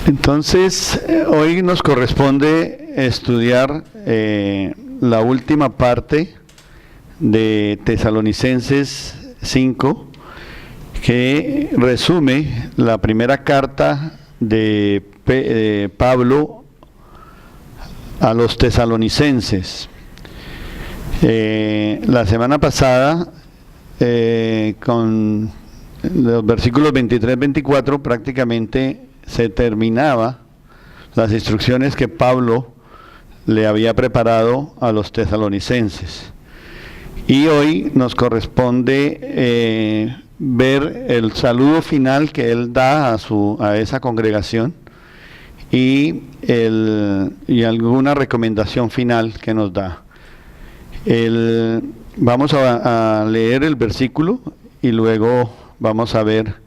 Entonces, hoy nos corresponde estudiar la última parte de Tesalonicenses 5, que resume la primera carta de Pablo a los tesalonicenses. La semana pasada, con los versículos 23-24, prácticamente se terminaba las instrucciones que Pablo le había preparado a los tesalonicenses. Y hoy nos corresponde ver el saludo final que él da a esa congregación y alguna recomendación final que nos da. Vamos a leer el versículo y luego vamos a ver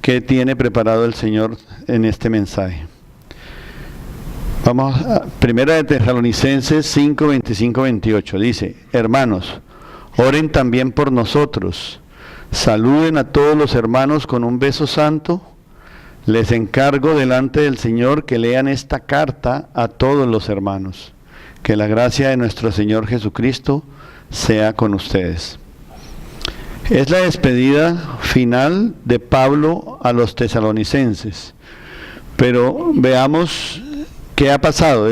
qué tiene preparado el Señor en este mensaje. Vamos a Primera de Tesalonicenses 5, 25, 28. Dice: hermanos, oren también por nosotros. Saluden a todos los hermanos con un beso santo. Les encargo delante del Señor que lean esta carta a todos los hermanos. Que la gracia de nuestro Señor Jesucristo sea con ustedes. Es la despedida final de Pablo a los tesalonicenses. Pero veamos qué ha pasado.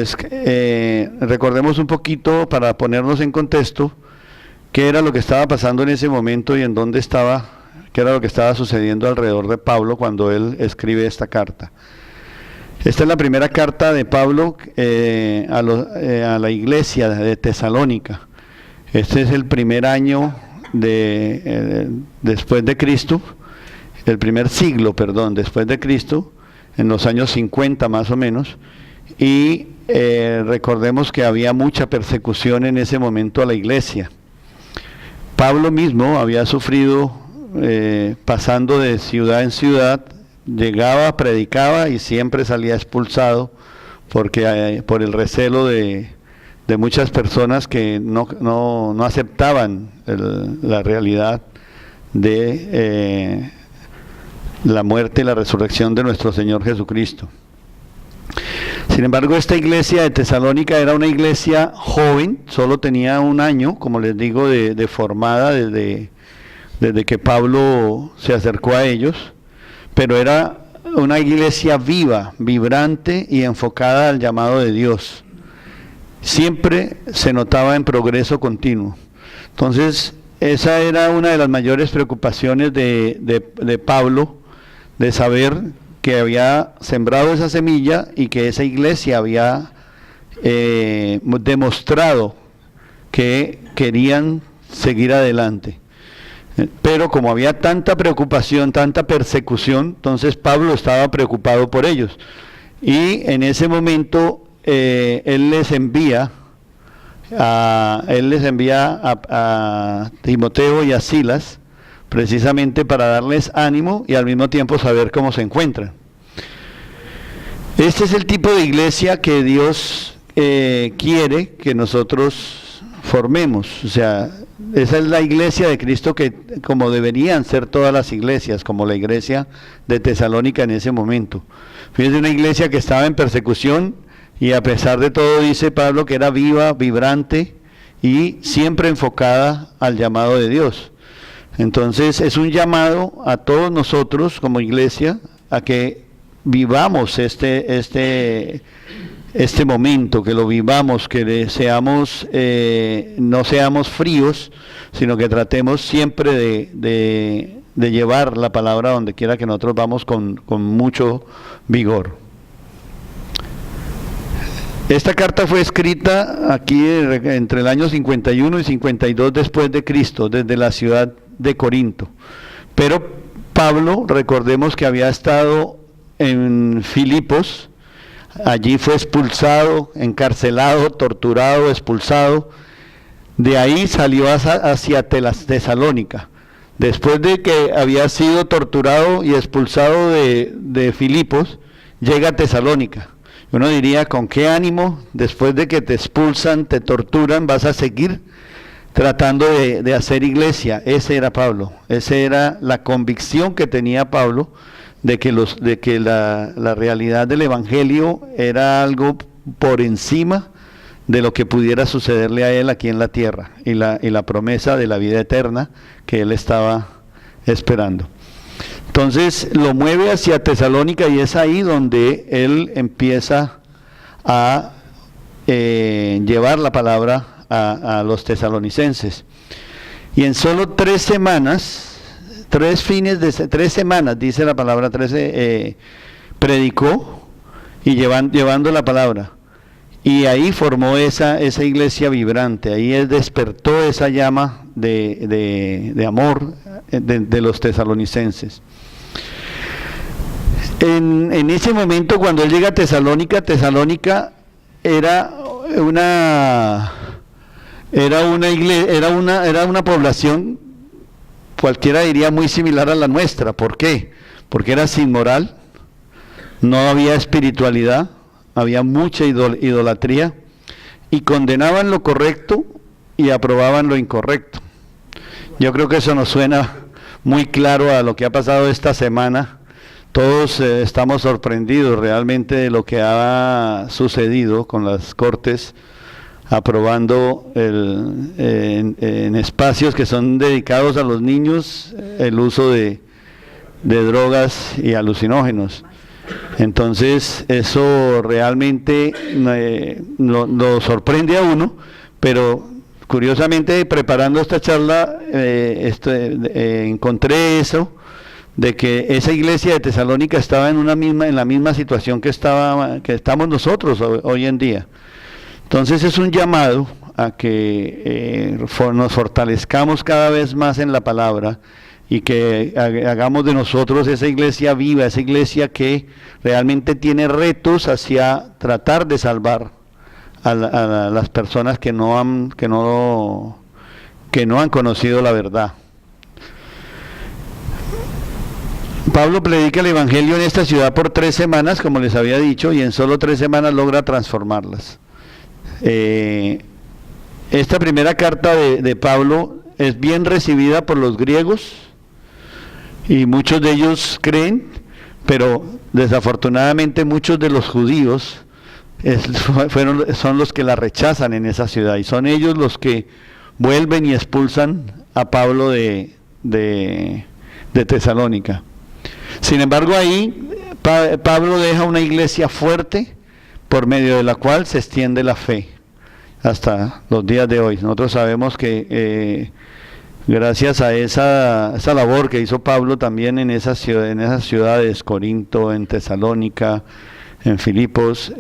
Recordemos un poquito para ponernos en contexto qué era lo que estaba pasando en ese momento y en dónde estaba, qué era lo que estaba sucediendo alrededor de Pablo cuando él escribe esta carta. Esta es la primera carta de Pablo a la iglesia de Tesalónica. Este es el primer año después de Cristo, el primer siglo, después de Cristo, en los años 50 más o menos, y recordemos que había mucha persecución en ese momento a la iglesia. Pablo mismo había sufrido pasando de ciudad en ciudad, llegaba, predicaba y siempre salía expulsado por el recelo de muchas personas que no aceptaban la realidad de la muerte y la resurrección de nuestro Señor Jesucristo. Sin embargo, esta iglesia de Tesalónica era una iglesia joven, solo tenía un año, como les digo, de formada desde que Pablo se acercó a ellos, pero era una iglesia viva, vibrante y enfocada al llamado de Dios. Siempre se notaba en progreso continuo. Entonces, esa era una de las mayores preocupaciones de Pablo, de saber que había sembrado esa semilla y que esa iglesia había demostrado que querían seguir adelante. Pero como había tanta preocupación, tanta persecución, entonces Pablo estaba preocupado por ellos. Y en ese momento él les envía a Timoteo y a Silas, precisamente para darles ánimo y al mismo tiempo saber cómo se encuentran. Este es el tipo de iglesia que Dios quiere que nosotros formemos. O sea, esa es la iglesia de Cristo que como deberían ser todas las iglesias, como la iglesia de Tesalónica en ese momento. Fíjense, una iglesia que estaba en persecución y a pesar de todo dice Pablo que era viva, vibrante y siempre enfocada al llamado de Dios. Entonces es un llamado a todos nosotros como iglesia a que vivamos este momento, que lo vivamos, que no seamos fríos, sino que tratemos siempre de llevar la palabra donde quiera que nosotros vamos con mucho vigor. Esta carta fue escrita aquí entre el año 51 y 52 después de Cristo, desde la ciudad de Corinto. Pero Pablo, recordemos que había estado en Filipos, allí fue expulsado, encarcelado, torturado, expulsado. De ahí salió hacia Tesalónica. Después de que había sido torturado y expulsado de Filipos, llega a Tesalónica. Uno diría, ¿con qué ánimo? Después de que te expulsan, te torturan, vas a seguir tratando de hacer iglesia. Ese era Pablo, esa era la convicción que tenía Pablo de que la realidad del Evangelio era algo por encima de lo que pudiera sucederle a él aquí en la tierra, y la promesa de la vida eterna que él estaba esperando. Entonces lo mueve hacia Tesalónica, y es ahí donde él empieza a llevar la palabra a los tesalonicenses. Y en solo 3 semanas, 3 semanas, dice la palabra, predicó y llevando la palabra. Y ahí formó esa iglesia vibrante, ahí él despertó esa llama de amor de los tesalonicenses. En ese momento, cuando él llega a Tesalónica era una población, cualquiera diría, muy similar a la nuestra. ¿Por qué? Porque era sin moral, no había espiritualidad, había mucha idolatría, y condenaban lo correcto y aprobaban lo incorrecto. Yo creo que eso nos suena muy claro a lo que ha pasado esta semana. Todos estamos sorprendidos realmente de lo que ha sucedido con las cortes aprobando en espacios que son dedicados a los niños el uso de drogas y alucinógenos. Entonces eso realmente lo sorprende a uno, pero curiosamente preparando esta charla encontré eso, de que esa iglesia de Tesalónica estaba en la misma situación que estamos nosotros hoy en día. Entonces es un llamado a que nos fortalezcamos cada vez más en la palabra, y que hagamos de nosotros esa iglesia viva, esa iglesia que realmente tiene retos hacia tratar de salvar a las personas que no han conocido la verdad. Pablo predica el Evangelio en esta ciudad por 3 semanas, como les había dicho, y en solo 3 semanas logra transformarlas. Esta primera carta de Pablo es bien recibida por los griegos, y muchos de ellos creen, pero desafortunadamente muchos de los judíos son los que la rechazan en esa ciudad, y son ellos los que vuelven y expulsan a Pablo de Tesalónica. Sin embargo, ahí Pablo deja una iglesia fuerte por medio de la cual se extiende la fe hasta los días de hoy. Nosotros sabemos que gracias a esa labor que hizo Pablo también en esas ciudades, Corinto, en Tesalónica, en Filipos,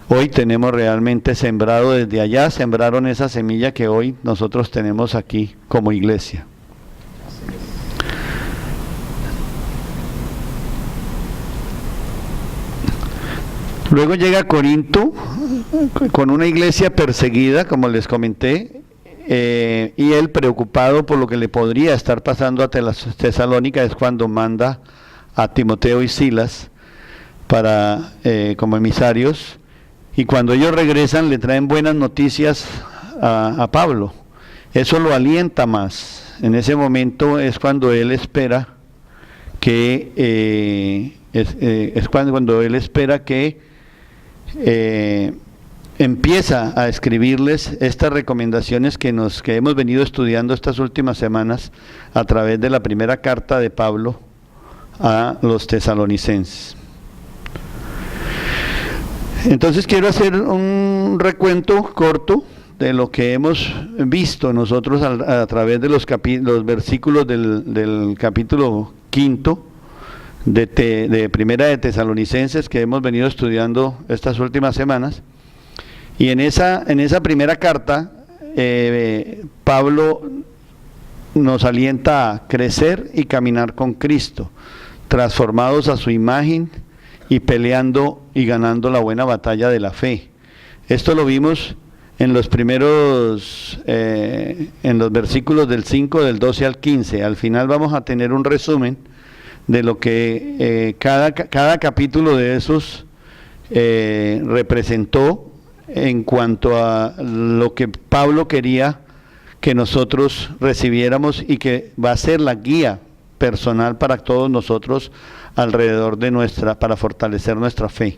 hoy tenemos realmente sembrado, desde allá sembraron esa semilla que hoy nosotros tenemos aquí como iglesia. Luego llega a Corinto con una iglesia perseguida, como les comenté, y él, preocupado por lo que le podría estar pasando a Tesalónica, es cuando manda a Timoteo y Silas como emisarios, y cuando ellos regresan le traen buenas noticias a Pablo. Eso lo alienta más. En ese momento es cuando él espera que empieza a escribirles estas recomendaciones que hemos venido estudiando estas últimas semanas a través de la primera carta de Pablo a los tesalonicenses. Entonces quiero hacer un recuento corto de lo que hemos visto nosotros a través de los versículos del capítulo 5 de Primera de Tesalonicenses, que hemos venido estudiando estas últimas semanas. Y en esa primera carta, Pablo nos alienta a crecer y caminar con Cristo, transformados a su imagen y peleando y ganando la buena batalla de la fe. Esto lo vimos en los primeros, en los versículos del 5, del 12 al 15. Al final vamos a tener un resumen de lo que cada capítulo de esos representó en cuanto a lo que Pablo quería que nosotros recibiéramos, y que va a ser la guía personal para todos nosotros alrededor de para fortalecer nuestra fe.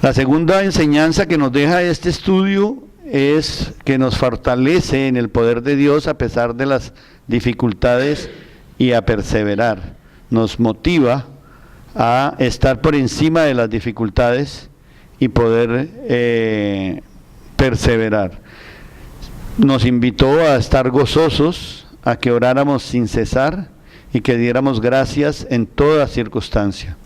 La segunda enseñanza que nos deja este estudio es que nos fortalece en el poder de Dios a pesar de las dificultades y a perseverar. Nos motiva a estar por encima de las dificultades y poder perseverar. Nos invitó a estar gozosos, a que oráramos sin cesar y que diéramos gracias en toda circunstancia.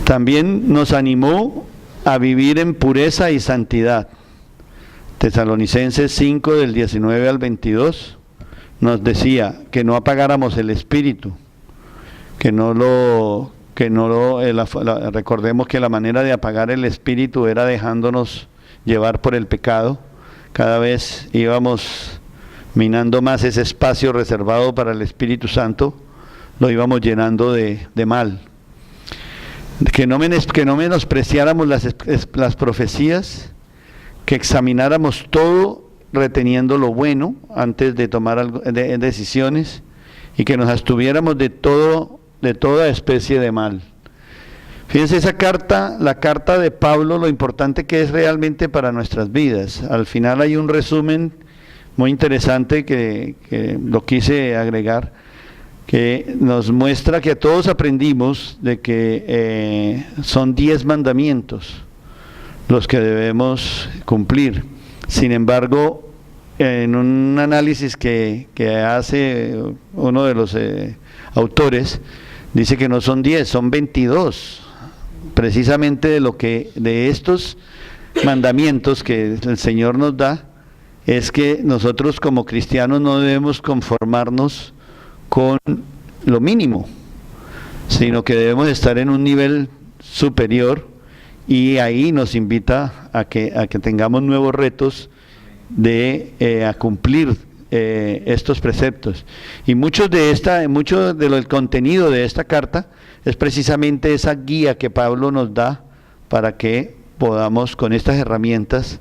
También nos animó a vivir en pureza y santidad. Tesalonicenses 5 del 19 al 22 nos decía que no apagáramos el espíritu, recordemos que la manera de apagar el espíritu era dejándonos llevar por el pecado. Cada vez íbamos minando más ese espacio reservado para el Espíritu Santo, lo íbamos llenando de mal. Que no menospreciáramos las profecías, que examináramos todo reteniendo lo bueno antes de tomar decisiones, y que nos abstuviéramos de toda especie de mal. Fíjense esa carta, la carta de Pablo, lo importante que es realmente para nuestras vidas. Al final hay un resumen muy interesante que lo quise agregar, que nos muestra que todos aprendimos de que son 10 mandamientos los que debemos cumplir. Sin embargo, en un análisis que hace uno de los autores, dice que no son 10, son 22. Precisamente de estos mandamientos que el Señor nos da, es que nosotros como cristianos no debemos conformarnos con lo mínimo, sino que debemos estar en un nivel superior, y ahí nos invita a que tengamos nuevos retos a cumplir estos preceptos. Y mucho del contenido de esta carta es precisamente esa guía que Pablo nos da para que podamos con estas herramientas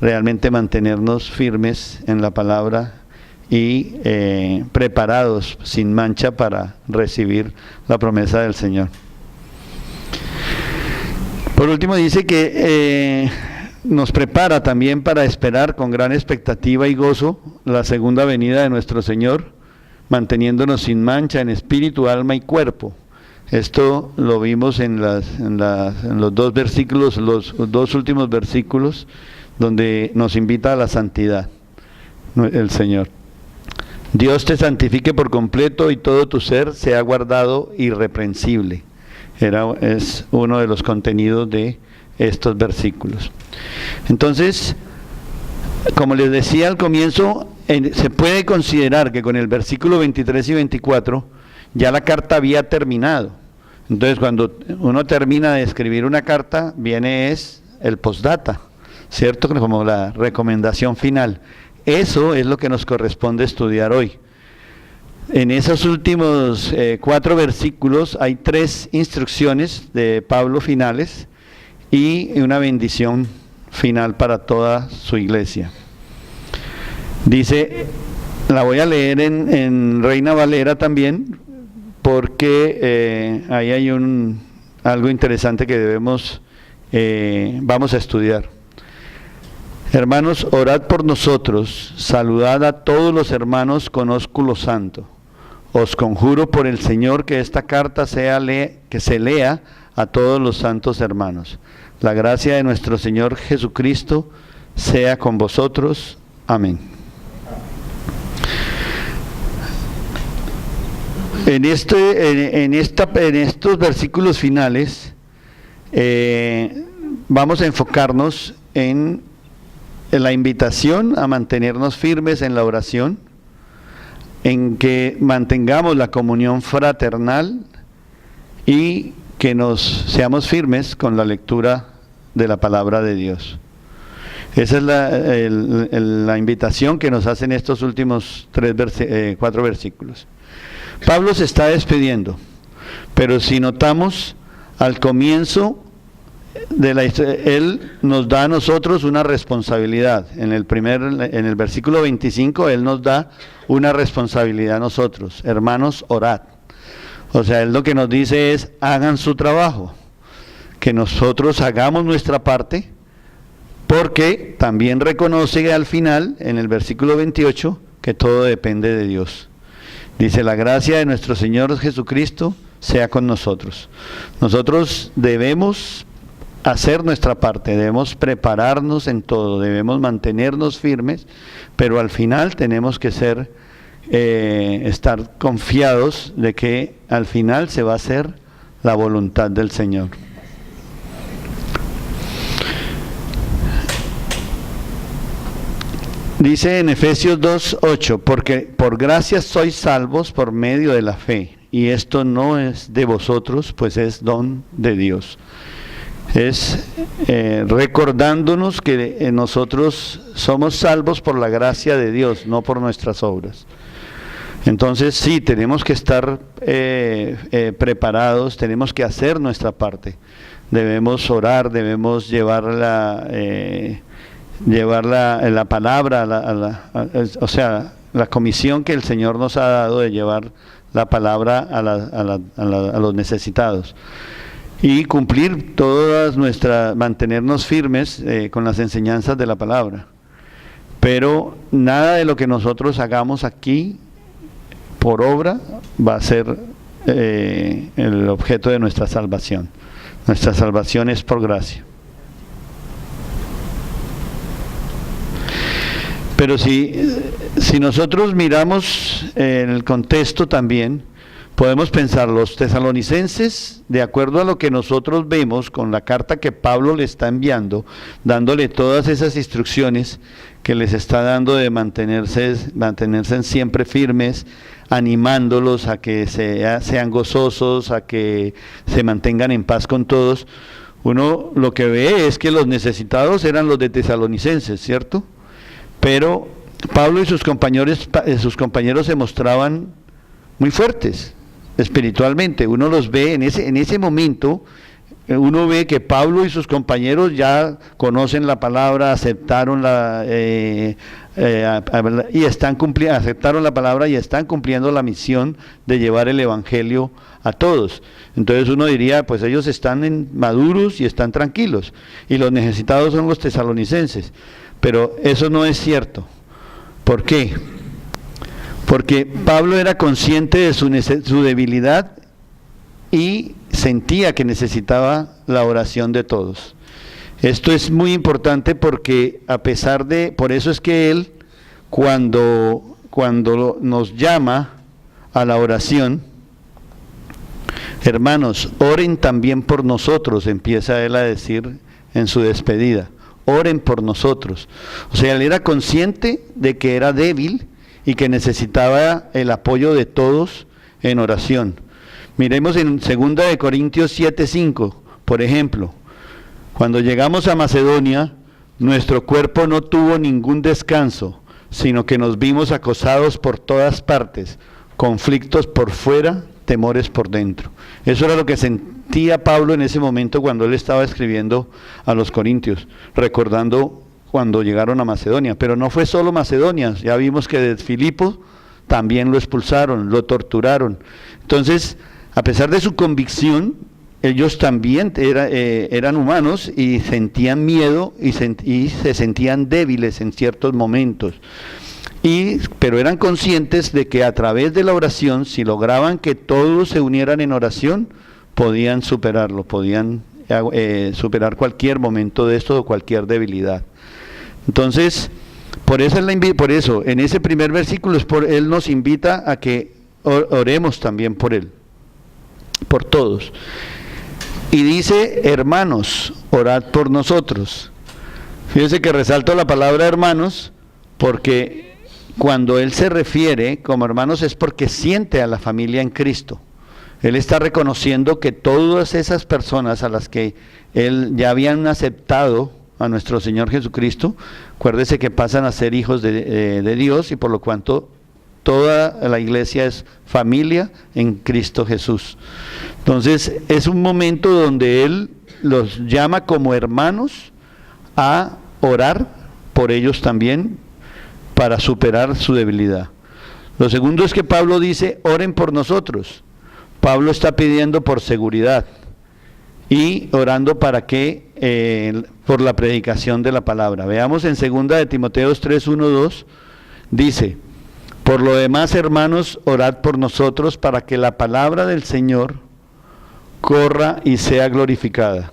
realmente mantenernos firmes en la palabra y preparados sin mancha para recibir la promesa del Señor. Por último dice que nos prepara también para esperar con gran expectativa y gozo la segunda venida de nuestro Señor, manteniéndonos sin mancha en espíritu, alma y cuerpo. Esto lo vimos en los dos versículos, los dos últimos versículos, donde nos invita a la santidad, el Señor. Dios te santifique por completo y todo tu ser sea guardado irreprensible. Es uno de los contenidos de estos versículos. Entonces, como les decía al comienzo, se puede considerar que con el versículo 23 y 24 ya la carta había terminado. Entonces, cuando uno termina de escribir una carta, viene el postdata, ¿cierto? Como la recomendación final. Eso es lo que nos corresponde estudiar hoy. En esos últimos 4 versículos hay 3 instrucciones de Pablo finales y una bendición final para toda su iglesia. Dice, la voy a leer en Reina Valera también, porque ahí hay algo interesante que vamos a estudiar. Hermanos, orad por nosotros, saludad a todos los hermanos con ósculo santo. Os conjuro por el Señor que esta carta que se lea a todos los santos hermanos. La gracia de nuestro Señor Jesucristo sea con vosotros. Amén. En estos versículos finales vamos a enfocarnos en la invitación a mantenernos firmes en la oración, en que mantengamos la comunión fraternal y que seamos firmes con la lectura de la palabra de Dios. Esa es la invitación que nos hacen estos últimos 4 versículos. Pablo se está despidiendo, pero si notamos, al comienzo Él nos da a nosotros una responsabilidad. En el versículo 25, Él nos da una responsabilidad a nosotros. Hermanos, orad. O sea, Él lo que nos dice es, hagan su trabajo. Que nosotros hagamos nuestra parte, porque también reconoce al final, en el versículo 28, que todo depende de Dios. Dice, la gracia de nuestro Señor Jesucristo sea con nosotros. Nosotros debemos hacer nuestra parte, debemos prepararnos en todo, debemos mantenernos firmes, pero al final tenemos que estar confiados de que al final se va a hacer la voluntad del Señor. Dice en Efesios 2:8, porque por gracia sois salvos por medio de la fe, y esto no es de vosotros, pues es don de Dios. Es recordándonos que nosotros somos salvos por la gracia de Dios, no por nuestras obras. Entonces sí, tenemos que estar preparados, tenemos que hacer nuestra parte. Debemos orar, debemos llevar la palabra, o sea, la comisión que el Señor nos ha dado de llevar la palabra a los necesitados. Y cumplir mantenernos firmes con las enseñanzas de la palabra. Pero nada de lo que nosotros hagamos aquí por obra va a ser el objeto de nuestra salvación. Nuestra salvación es por gracia. Pero si nosotros miramos en el contexto también, podemos pensar, los tesalonicenses, de acuerdo a lo que nosotros vemos con la carta que Pablo le está enviando, dándole todas esas instrucciones que les está dando de mantenerse siempre firmes, animándolos a que sean gozosos, a que se mantengan en paz con todos. Uno lo que ve es que los necesitados eran los de tesalonicenses, ¿cierto? Pero Pablo y sus compañeros se mostraban muy fuertes espiritualmente. Uno los ve en ese momento, uno ve que Pablo y sus compañeros ya conocen la palabra, aceptaron aceptaron la palabra y están cumpliendo la misión de llevar el evangelio a todos. Entonces uno diría, pues ellos están maduros y están tranquilos, y los necesitados son los tesalonicenses. Pero eso no es cierto. ¿Por qué? Porque Pablo era consciente de su debilidad y sentía que necesitaba la oración de todos. Esto es muy importante porque por eso es que él, cuando nos llama a la oración, hermanos, oren también por nosotros, empieza él a decir en su despedida, oren por nosotros. O sea, él era consciente de que era débil y que necesitaba el apoyo de todos en oración. Miremos en 2 Corintios 7:5, por ejemplo, cuando llegamos a Macedonia, nuestro cuerpo no tuvo ningún descanso, sino que nos vimos acosados por todas partes, conflictos por fuera, temores por dentro. Eso era lo que sentía Pablo en ese momento cuando él estaba escribiendo a los Corintios, recordando cuando llegaron a Macedonia. Pero no fue solo Macedonia, ya vimos que de Filipo también lo expulsaron, lo torturaron. Entonces, a pesar de su convicción, ellos también eran humanos y sentían miedo y se sentían débiles en ciertos momentos. Pero eran conscientes de que a través de la oración, si lograban que todos se unieran en oración, podían superarlo, podían superar cualquier momento de esto o cualquier debilidad. Entonces, por eso en ese primer versículo él nos invita a que oremos también por él, por todos. Y dice, hermanos, orad por nosotros. Fíjense que resalto la palabra hermanos, porque cuando él se refiere como hermanos es porque siente a la familia en Cristo. Él está reconociendo que todas esas personas a las que él ya habían aceptado a nuestro Señor Jesucristo, acuérdese que pasan a ser hijos de Dios, y por lo cuanto toda la iglesia es familia en Cristo Jesús. Entonces es un momento donde él los llama como hermanos a orar por ellos también para superar su debilidad. Lo segundo es que Pablo dice, oren por nosotros. Pablo está pidiendo por seguridad y orando para que, por la predicación de la palabra. Veamos en 2 de Timoteo 3, 1, 2, dice, por lo demás, hermanos, orad por nosotros para que la palabra del Señor corra y sea glorificada,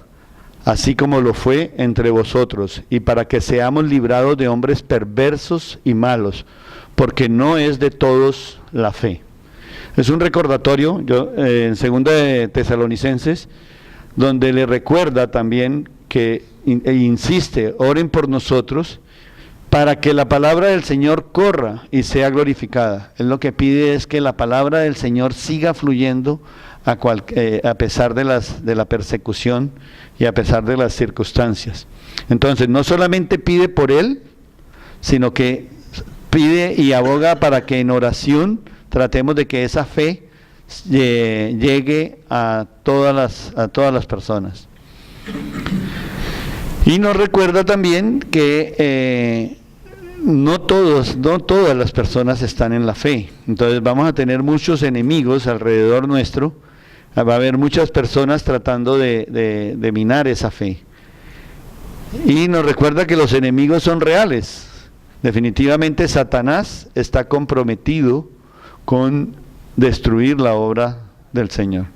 así como lo fue entre vosotros, y para que seamos librados de hombres perversos y malos, porque no es de todos la fe. Es un recordatorio, en 2 de Tesalonicenses, donde le recuerda también que, e insiste, oren por nosotros, para que la palabra del Señor corra y sea glorificada. Él lo que pide es que la palabra del Señor siga fluyendo a pesar de la persecución y a pesar de las circunstancias. Entonces, no solamente pide por él, sino que pide y aboga para que en oración tratemos de que esa fe llegue a todas las personas. Y nos recuerda también que no todas las personas están en la fe. Entonces vamos a tener muchos enemigos alrededor nuestro. Va a haber muchas personas tratando de minar esa fe. Y nos recuerda que los enemigos son reales. Definitivamente Satanás está comprometido con destruir la obra del Señor.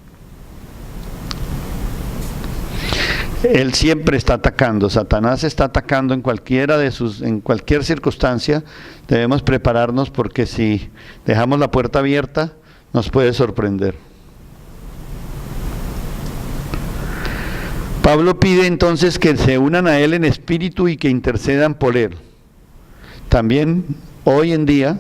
Él siempre está atacando. Satanás está atacando en cualquier circunstancia. Debemos prepararnos porque si dejamos la puerta abierta, nos puede sorprender. Pablo pide entonces que se unan a él en espíritu y que intercedan por él. También hoy en día,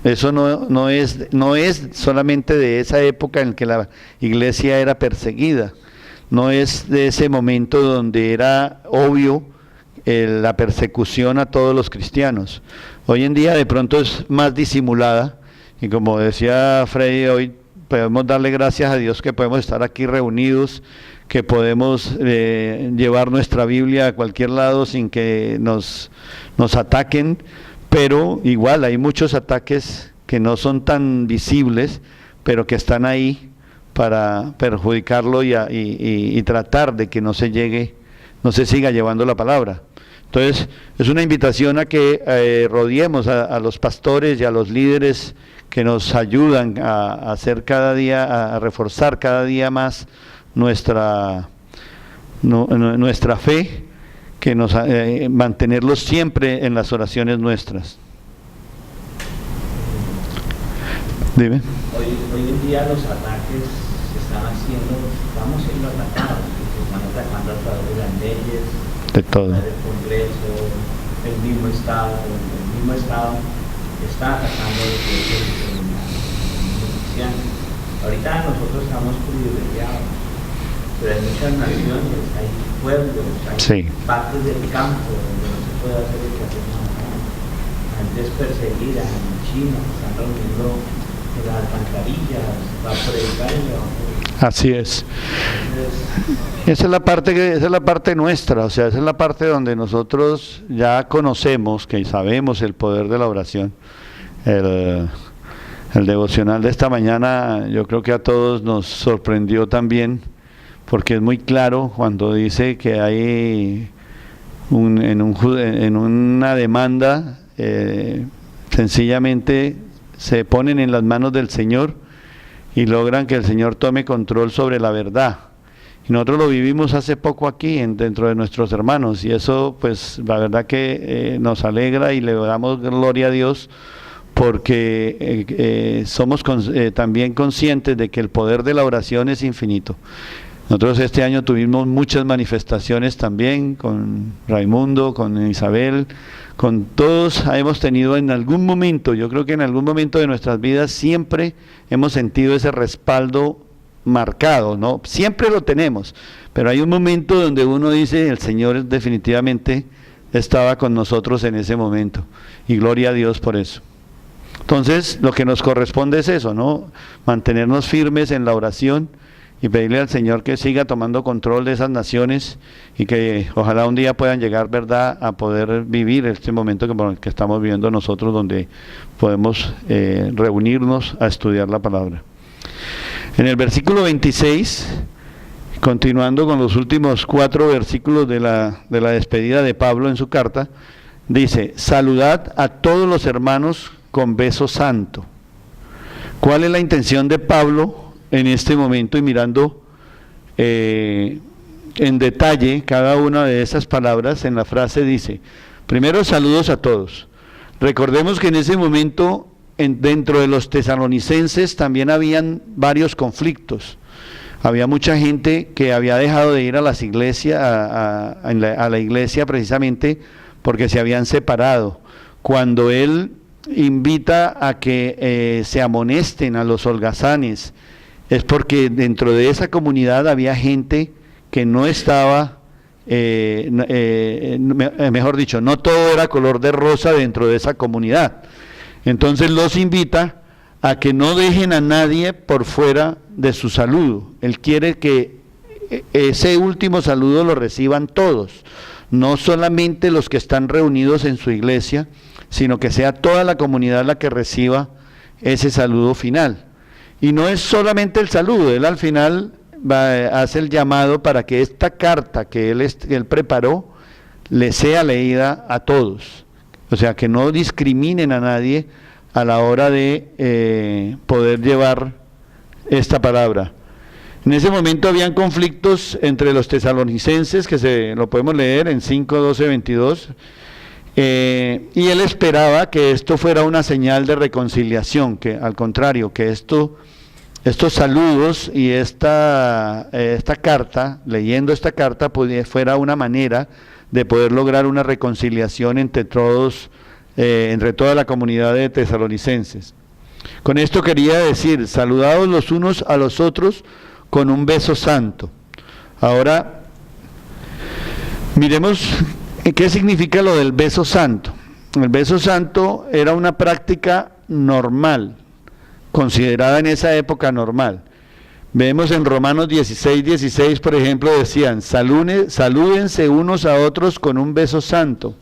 eso no es solamente de esa época en que la iglesia era perseguida. No es de ese momento donde era obvio la persecución a todos los cristianos. Hoy en día de pronto es más disimulada y como decía Freddy, hoy podemos darle gracias a Dios que podemos estar aquí reunidos, que podemos llevar nuestra Biblia a cualquier lado sin que nos ataquen, pero igual hay muchos ataques que no son tan visibles, pero que están ahí para perjudicarlo y tratar de que no se siga llevando la palabra. Entonces, es una invitación a que rodeemos a los pastores y a los líderes que nos ayudan a hacer cada día, a reforzar cada día más nuestra fe, que mantenerlos siempre en las oraciones nuestras. Dime. Hoy en día los ataques estamos siendo atacados, están atacando a través de las leyes, de todo. del Congreso, el mismo Estado está atacando a los cristianos. Ahorita nosotros estamos privilegiados, pero hay muchas naciones, hay pueblos, hay partes del campo donde no se puede hacer el que hacemos acá. Antes perseguida en China, están reuniendo en las alcantarillas para predicar el evangelio. Así es. Esa es la parte nuestra, o sea, esa es la parte donde nosotros ya conocemos, que sabemos el poder de la oración. El devocional de esta mañana yo creo que a todos nos sorprendió también, porque es muy claro cuando dice que hay en una demanda, sencillamente se ponen en las manos del Señor y logran que el Señor tome control sobre la verdad. Y nosotros lo vivimos hace poco aquí dentro de nuestros hermanos, y eso pues la verdad que nos alegra y le damos gloria a Dios, porque somos también conscientes de que el poder de la oración es infinito. Nosotros este año tuvimos muchas manifestaciones también con Raimundo, con Isabel, con todos hemos tenido en algún momento, yo creo que en algún momento de nuestras vidas siempre hemos sentido ese respaldo marcado, ¿no? Siempre lo tenemos, pero hay un momento donde uno dice, el Señor definitivamente estaba con nosotros en ese momento, y gloria a Dios por eso. Entonces, lo que nos corresponde es eso, ¿no? Mantenernos firmes en la oración y pedirle al Señor que siga tomando control de esas naciones y que ojalá un día puedan llegar, ¿verdad?, a poder vivir este momento que estamos viviendo nosotros, donde podemos reunirnos a estudiar la palabra. En el versículo 26, continuando con los últimos 4 versículos de la despedida de Pablo en su carta, dice: saludad a todos los hermanos con beso santo. ¿Cuál es la intención de Pablo en este momento? Y mirando en detalle cada una de esas palabras, en la frase dice, primero, saludos a todos. Recordemos que en ese momento, dentro de los tesalonicenses también habían varios conflictos. Había mucha gente que había dejado de ir a las iglesias, a la iglesia precisamente porque se habían separado. Cuando él invita a que se amonesten a los holgazanes, es porque dentro de esa comunidad había gente que no estaba, mejor dicho, no todo era color de rosa dentro de esa comunidad. Entonces los invita a que no dejen a nadie por fuera de su saludo. Él quiere que ese último saludo lo reciban todos, no solamente los que están reunidos en su iglesia, sino que sea toda la comunidad la que reciba ese saludo final. Y no es solamente el saludo, él al final hace el llamado para que esta carta que él preparó le sea leída a todos. O sea, que no discriminen a nadie a la hora de poder llevar esta palabra. En ese momento habían conflictos entre los tesalonicenses, que lo podemos leer en 5, 12, 22, y él esperaba que esto fuera una señal de reconciliación, que al contrario, que estos saludos y esta carta, leyendo esta carta, fuera una manera de poder lograr una reconciliación entre todos, entre toda la comunidad de tesalonicenses. Con esto quería decir, saludados los unos a los otros con un beso santo. Ahora, miremos qué significa lo del beso santo. El beso santo era una práctica normal, considerada en esa época normal. Vemos en Romanos 16, por ejemplo, decían, salúdense unos a otros con un beso santo.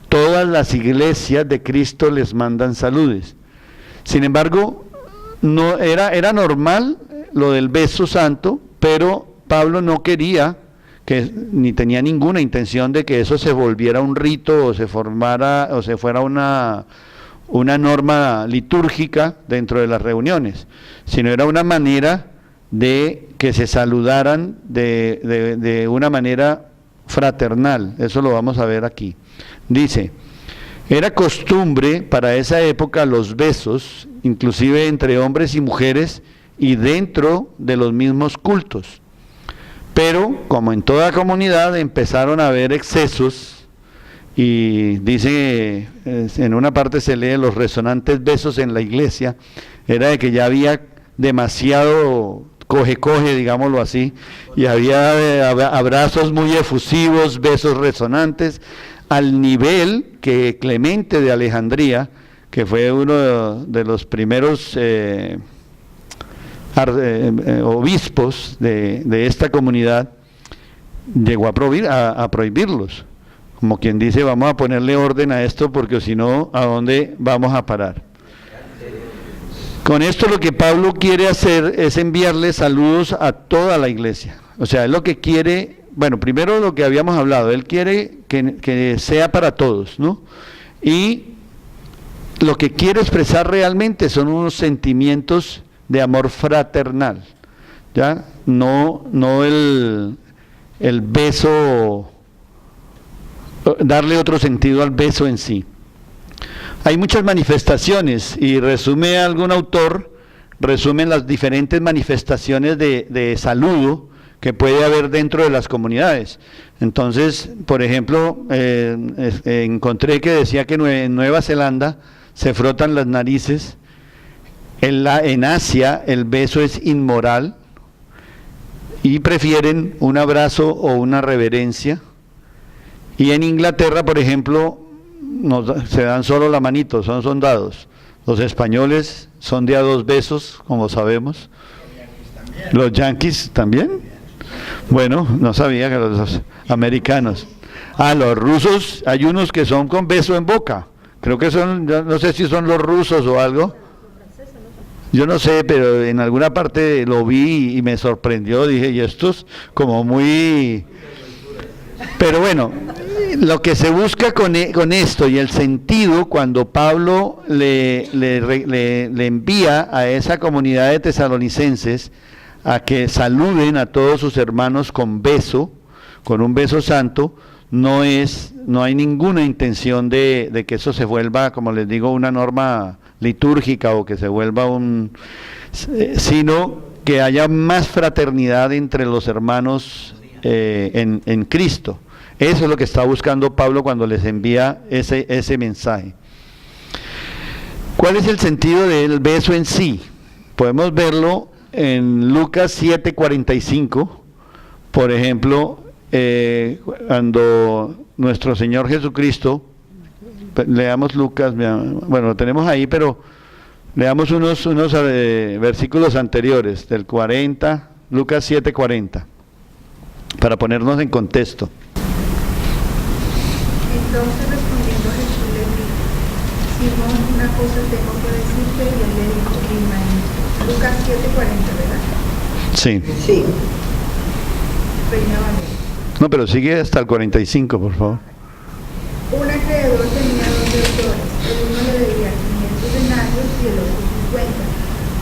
Todas las iglesias de Cristo les mandan saludes. Sin embargo, no era normal lo del beso santo, pero Pablo no quería ni tenía ninguna intención de que eso se volviera un rito o se fuera una norma litúrgica dentro de las reuniones, sino era una manera de que se saludaran de una manera fraternal. Eso lo vamos a ver aquí. Dice, era costumbre para esa época los besos, inclusive entre hombres y mujeres y dentro de los mismos cultos. Pero, como en toda comunidad, empezaron a haber excesos y dice, en una parte se lee los resonantes besos en la iglesia, era de que ya había demasiado coge, digámoslo así, y había abrazos muy efusivos, besos resonantes, al nivel que Clemente de Alejandría, que fue uno de los primeros obispos de esta comunidad, llegó a prohibirlos, como quien dice, vamos a ponerle orden a esto porque si no, ¿a dónde vamos a parar? Con esto lo que Pablo quiere hacer es enviarle saludos a toda la iglesia. O sea, es lo que quiere, bueno, primero lo que habíamos hablado, él quiere que sea para todos, ¿no? Y lo que quiere expresar realmente son unos sentimientos de amor fraternal, ¿ya? No el beso, darle otro sentido al beso en sí. Hay muchas manifestaciones y algún autor resume las diferentes manifestaciones de saludo que puede haber dentro de las comunidades. Entonces, por ejemplo, encontré que decía que en Nueva Zelanda se frotan las narices. En Asia el beso es inmoral y prefieren un abrazo o una reverencia. Y en Inglaterra, por ejemplo, se dan solo la manito, son dados. Los españoles son de a 2 besos, como sabemos. ¿Los yanquis también? Bueno, no sabía que los americanos. Los rusos, hay unos que son con beso en boca. Creo que son, no sé si son los rusos o algo. Yo no sé, pero en alguna parte lo vi y me sorprendió. Dije, y estos como muy... Pero bueno, lo que se busca con esto y el sentido cuando Pablo le envía a esa comunidad de tesalonicenses a que saluden a todos sus hermanos con beso, con un beso santo, no hay ninguna intención de que eso se vuelva, como les digo, una norma litúrgica o que se vuelva sino que haya más fraternidad entre los hermanos en Cristo. Eso es lo que está buscando Pablo cuando les envía ese mensaje. ¿Cuál es el sentido del beso en sí? Podemos verlo en Lucas 7:45, por ejemplo, cuando nuestro Señor Jesucristo, leamos Lucas, bueno, lo tenemos ahí, pero leamos unos versículos anteriores, del 40, Lucas 7:40, para ponernos en contexto. Entonces respondiendo Jesús le dijo: Simón, una cosa tengo que decirte. Y él le dijo: dime. Lucas 7:40, ¿verdad? Sí. Sí. Reina Valera. No, pero sigue hasta el 45, por favor. Un acreedor tenía 2 deudores. El uno le debía 500 denarios y el otro 50.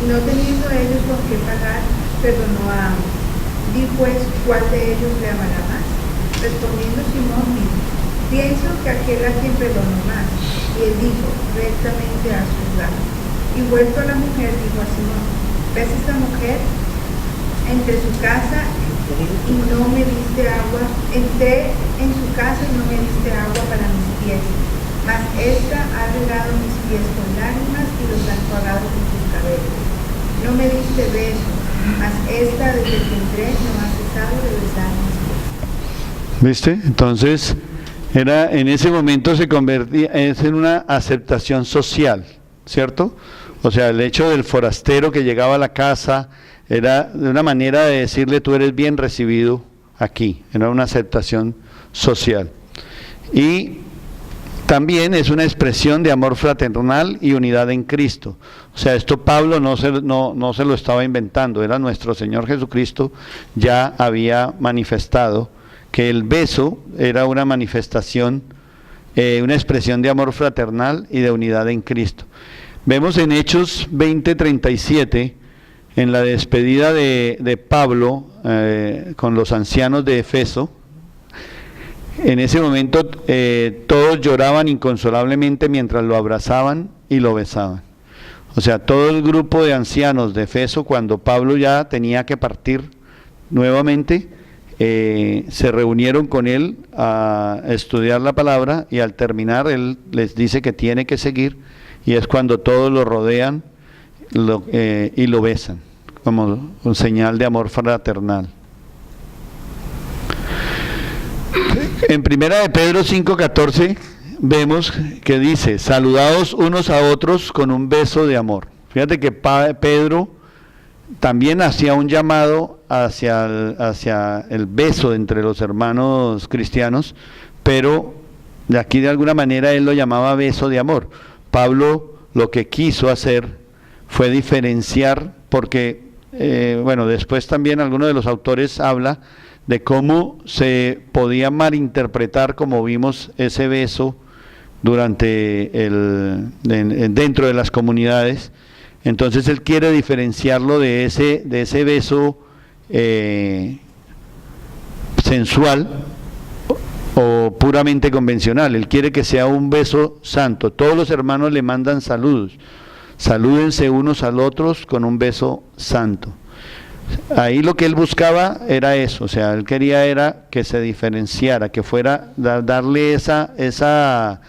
Y no teniendo ellos con qué pagar, perdonó a ambos. Di pues, ¿cuál de ellos le amará más? Respondiendo Simón dijo: pienso que aquel a quien perdonó más. Y él dijo: rectamente has juzgado. Y vuelto a la mujer, dijo a Simón: ¿ves esta mujer? Entré en su casa y no me diste agua. Entré en su casa y no me diste agua para mis pies. Mas esta ha regado mis pies con lágrimas y los ha enjuagado con sus cabellos. No me diste beso, mas esta desde que entré no ha cesado de besar mis pies. ¿Viste? Entonces, en ese momento se convertía en una aceptación social, ¿cierto? O sea, el hecho del forastero que llegaba a la casa era de una manera de decirle: tú eres bien recibido aquí. Era una aceptación social. Y también es una expresión de amor fraternal y unidad en Cristo. O sea, esto Pablo no se lo estaba inventando, era nuestro Señor Jesucristo, ya había manifestado que el beso era una manifestación, una expresión de amor fraternal y de unidad en Cristo. Vemos en Hechos 20:37, en la despedida de Pablo con los ancianos de Efeso. En ese momento todos lloraban inconsolablemente mientras lo abrazaban y lo besaban. O sea, todo el grupo de ancianos de Efeso, cuando Pablo ya tenía que partir nuevamente, se reunieron con él a estudiar la palabra, y al terminar él les dice que tiene que seguir, y es cuando todos lo rodean y lo besan como un señal de amor fraternal. En primera de Pedro 5:14 vemos que dice: saludaos unos a otros con un beso de amor. Fíjate que Pedro también hacía un llamado hacia el beso entre los hermanos cristianos, pero de aquí de alguna manera él lo llamaba beso de amor. Pablo lo que quiso hacer fue diferenciar, porque después también alguno de los autores habla de cómo se podía malinterpretar, como vimos ese beso durante dentro de las comunidades. Entonces él quiere diferenciarlo de ese beso sensual o puramente convencional. Él quiere que sea un beso santo. Todos los hermanos le mandan saludos. Salúdense unos a los otros con un beso santo. Ahí lo que él buscaba era eso, o sea, él quería era que se diferenciara, que fuera darle esa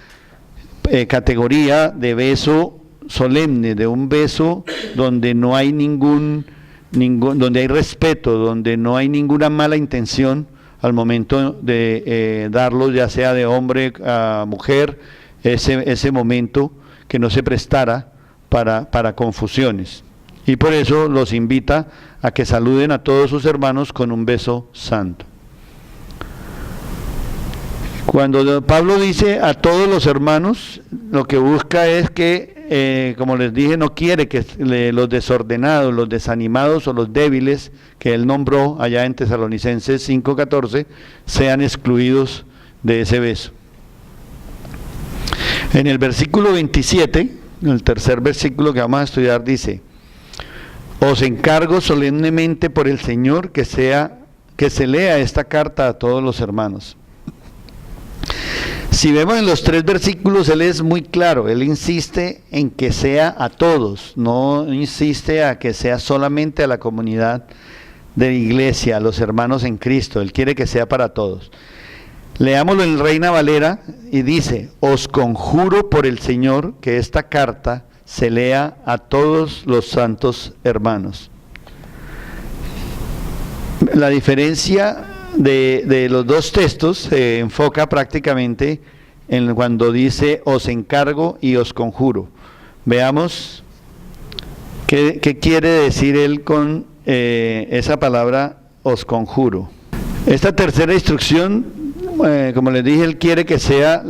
categoría de beso solemne, de un beso donde no hay donde hay respeto, donde no hay ninguna mala intención al momento de darlo, ya sea de hombre a mujer, ese momento que no se prestara para confusiones. Y por eso los invita a que saluden a todos sus hermanos con un beso santo. Cuando Pablo dice a todos los hermanos, lo que busca es que, como les dije, no quiere que los desordenados, los desanimados o los débiles que él nombró allá en Tesalonicenses 5:14 sean excluidos de ese beso. En el versículo 27, el tercer versículo que vamos a estudiar, dice: os encargo solemnemente por el Señor que se lea esta carta a todos los hermanos. Si vemos en los 3 versículos, él es muy claro, él insiste en que sea a todos, no insiste a que sea solamente a la comunidad de la iglesia, a los hermanos en Cristo, él quiere que sea para todos. Leámoslo en Reina Valera y dice: os conjuro por el Señor que esta carta se lea a todos los santos hermanos. La diferencia de los dos textos se enfoca prácticamente en cuando dice os encargo y os conjuro. Veamos qué quiere decir él con esa palabra os conjuro. Esta tercera instrucción, como les dije, él quiere que sea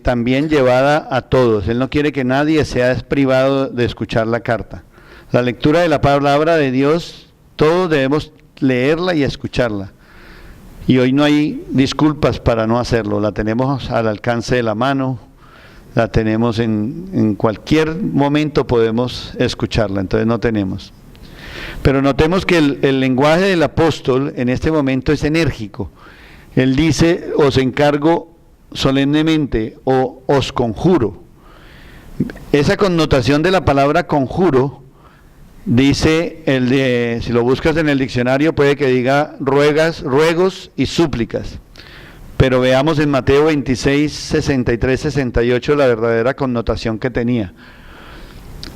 también llevada a todos. Él no quiere que nadie sea privado de escuchar la carta. La lectura de la palabra de Dios, todos debemos leerla y escucharla. Y hoy no hay disculpas para no hacerlo, la tenemos al alcance de la mano, la tenemos en cualquier momento podemos escucharla, entonces no tenemos. Pero notemos que el lenguaje del apóstol en este momento es enérgico. Él dice: os encargo solemnemente o os conjuro. Esa connotación de la palabra conjuro, dice, si lo buscas en el diccionario puede que diga ruegos y súplicas, pero veamos en Mateo 26, 63, 68 la verdadera connotación que tenía.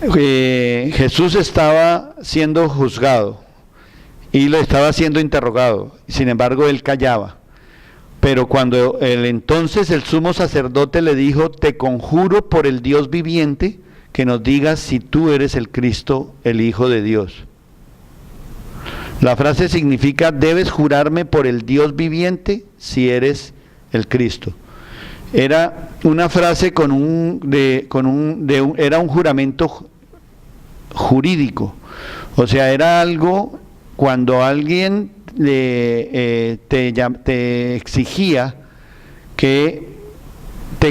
Jesús estaba siendo juzgado y lo estaba siendo interrogado, sin embargo él callaba, pero cuando entonces el sumo sacerdote le dijo: te conjuro por el Dios viviente que nos digas si tú eres el Cristo, el Hijo de Dios. La frase significa: debes jurarme por el Dios viviente si eres el Cristo. Era una frase era un juramento jurídico, o sea, era algo cuando alguien te exigía que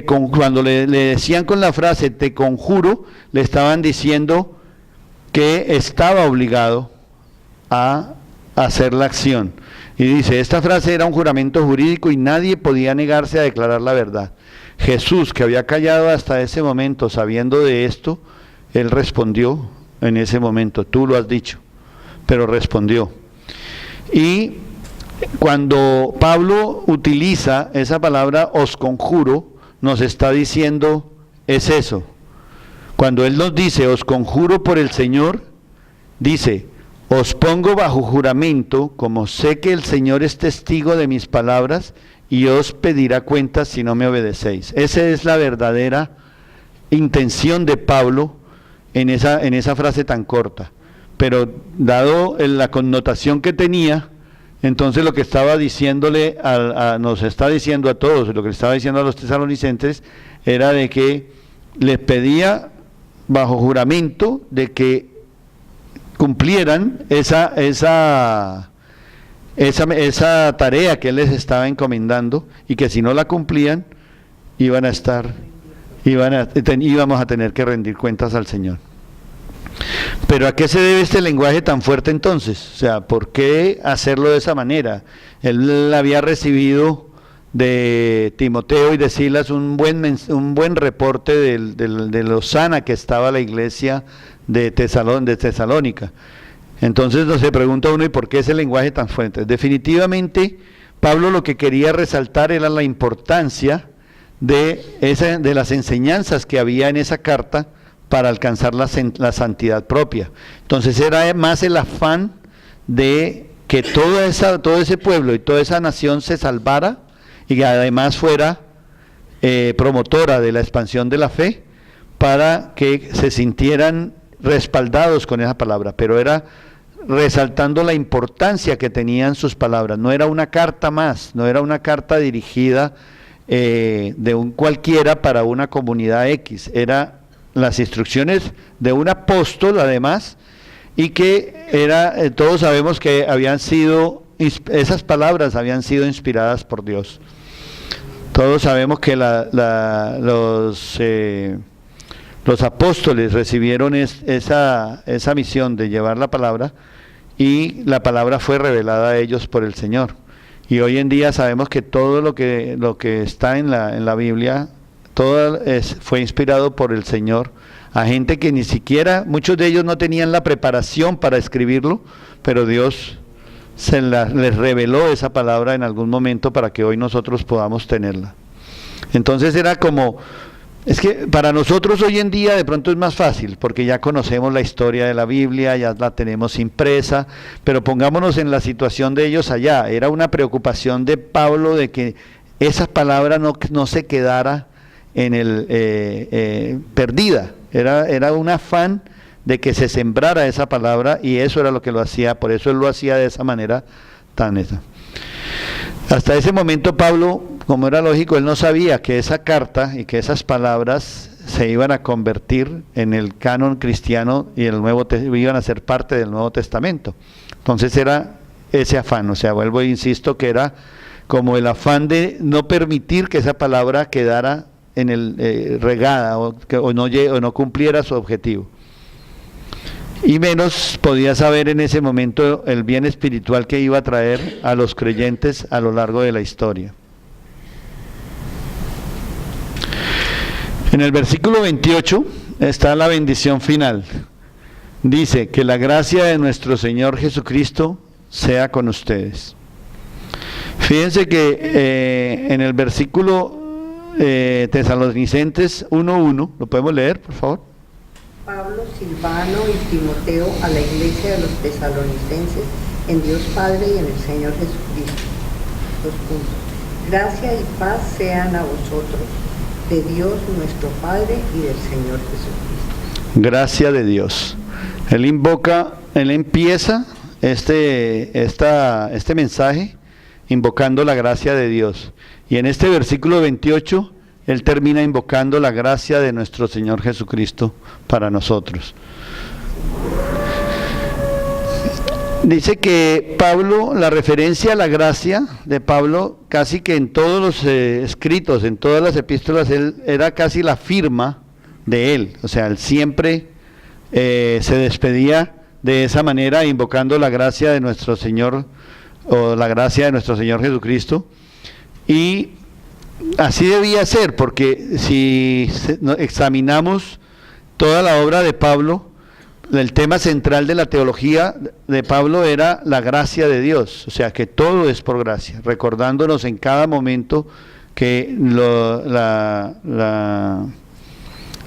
cuando le decían con la frase te conjuro, le estaban diciendo que estaba obligado a hacer la acción. Y dice, esta frase era un juramento jurídico y nadie podía negarse a declarar la verdad. Jesús, que había callado hasta ese momento sabiendo de esto, él respondió en ese momento: tú lo has dicho, pero respondió. Y cuando Pablo utiliza esa palabra os conjuro, nos está diciendo es eso. Cuando él nos dice os conjuro por el Señor, dice: os pongo bajo juramento, como sé que el Señor es testigo de mis palabras, y os pedirá cuentas si no me obedecéis. Esa es la verdadera intención de Pablo en esa frase tan corta. Pero dado la connotación que tenía, entonces lo que estaba diciéndole nos está diciendo a todos, lo que le estaba diciendo a los tesalonicenses era de que les pedía bajo juramento de que cumplieran esa tarea que él les estaba encomendando, y que si no la cumplían íbamos a tener que rendir cuentas al Señor. Pero ¿a qué se debe este lenguaje tan fuerte entonces? O sea, ¿por qué hacerlo de esa manera? Él había recibido de Timoteo y de Silas un buen reporte de lo sana que estaba la iglesia de Tesalónica. Entonces se pregunta uno, ¿y por qué ese lenguaje tan fuerte? Definitivamente Pablo lo que quería resaltar era la importancia de las enseñanzas que había en esa carta para alcanzar la santidad propia. Entonces era más el afán de que todo ese pueblo y toda esa nación se salvara, y que además fuera promotora de la expansión de la fe, para que se sintieran respaldados con esa palabra, pero era resaltando la importancia que tenían sus palabras. No era una carta más, no era una carta dirigida de un cualquiera para una comunidad X, era las instrucciones de un apóstol además, y que todos sabemos que esas palabras habían sido inspiradas por Dios. Todos sabemos que los apóstoles recibieron esa misión de llevar la palabra, y la palabra fue revelada a ellos por el Señor. Y hoy en día sabemos que todo lo que está en la Biblia, todo fue inspirado por el Señor, a gente que ni siquiera, muchos de ellos no tenían la preparación para escribirlo, pero Dios les reveló esa palabra en algún momento para que hoy nosotros podamos tenerla. Entonces era como, es que para nosotros hoy en día de pronto es más fácil, porque ya conocemos la historia de la Biblia, ya la tenemos impresa, pero pongámonos en la situación de ellos allá. Era una preocupación de Pablo de que esa palabra no se quedara perdida. Era un afán de que se sembrara esa palabra, y eso era lo que lo hacía, por eso él lo hacía de esa manera tan esa. Hasta ese momento Pablo, como era lógico, él no sabía que esa carta y que esas palabras se iban a convertir en el canon cristiano y iban a ser parte del Nuevo Testamento. Entonces era ese afán, o sea, vuelvo e insisto que era como el afán de no permitir que esa palabra quedara regada o no cumpliera su objetivo. Y menos podía saber en ese momento el bien espiritual que iba a traer a los creyentes a lo largo de la historia. En el versículo 28 está la bendición final. Dice que la gracia de nuestro Señor Jesucristo sea con ustedes. Fíjense que en el versículo Tesalonicenses 1:1, ¿lo podemos leer, por favor? Pablo, Silvano y Timoteo a la iglesia de los tesalonicenses, en Dios Padre y en el Señor Jesucristo. 2 puntos. Gracia y paz sean a vosotros, de Dios nuestro Padre y del Señor Jesucristo. Gracia de Dios. Él empieza este mensaje invocando la gracia de Dios. Y en este versículo 28, él termina invocando la gracia de nuestro Señor Jesucristo para nosotros. Dice que Pablo, la referencia a la gracia de Pablo, casi que en todos los escritos, en todas las epístolas, él era casi la firma de él. O sea, él siempre se despedía de esa manera, invocando la gracia de nuestro Señor, o la gracia de nuestro Señor Jesucristo. Y así debía ser, porque si examinamos toda la obra de Pablo, el tema central de la teología de Pablo era la gracia de Dios, o sea que todo es por gracia, recordándonos en cada momento que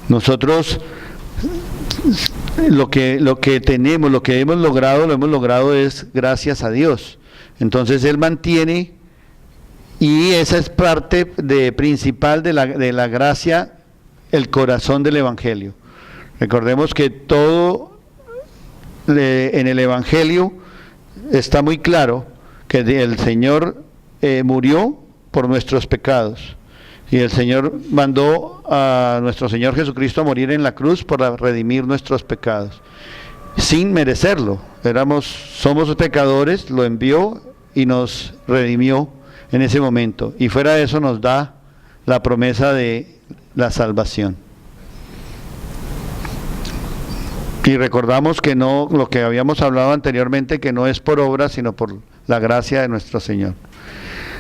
nosotros lo que tenemos, lo que hemos logrado es gracias a Dios. Entonces él mantiene, y esa es parte principal de la gracia, el corazón del Evangelio. Recordemos que todo en el Evangelio está muy claro que el Señor murió por nuestros pecados, y el Señor mandó a nuestro Señor Jesucristo a morir en la cruz para redimir nuestros pecados, sin merecerlo. Somos pecadores, lo envió y nos redimió en ese momento, y fuera de eso nos da la promesa de la salvación. Y recordamos que no, lo que habíamos hablado anteriormente, que no es por obra, sino por la gracia de nuestro Señor.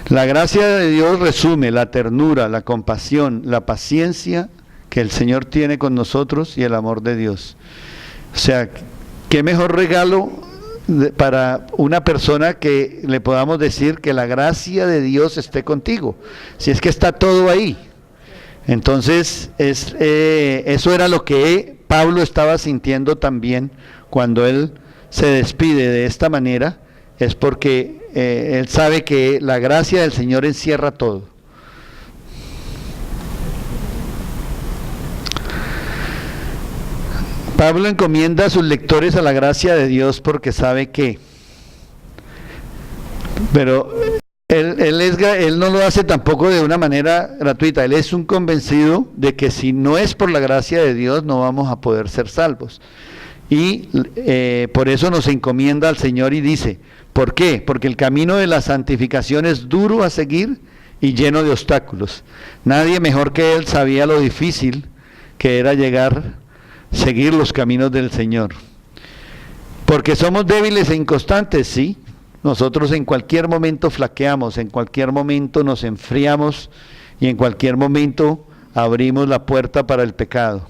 La gracia de Dios resume la ternura, la compasión, la paciencia que el Señor tiene con nosotros y el amor de Dios. O sea, qué mejor regalo para una persona que le podamos decir que la gracia de Dios esté contigo, si es que está todo ahí. Entonces, eso era lo que Pablo estaba sintiendo también cuando él se despide de esta manera, es porque él sabe que la gracia del Señor encierra todo. Pablo encomienda a sus lectores a la gracia de Dios porque sabe que, pero él no lo hace tampoco de una manera gratuita. Él es un convencido de que si no es por la gracia de Dios no vamos a poder ser salvos. Y por eso nos encomienda al Señor y dice, ¿por qué? Porque el camino de la santificación es duro a seguir y lleno de obstáculos. Nadie mejor que Él sabía lo difícil que era seguir los caminos del Señor. Porque somos débiles e inconstantes, sí. Nosotros en cualquier momento flaqueamos, en cualquier momento nos enfriamos y en cualquier momento abrimos la puerta para el pecado.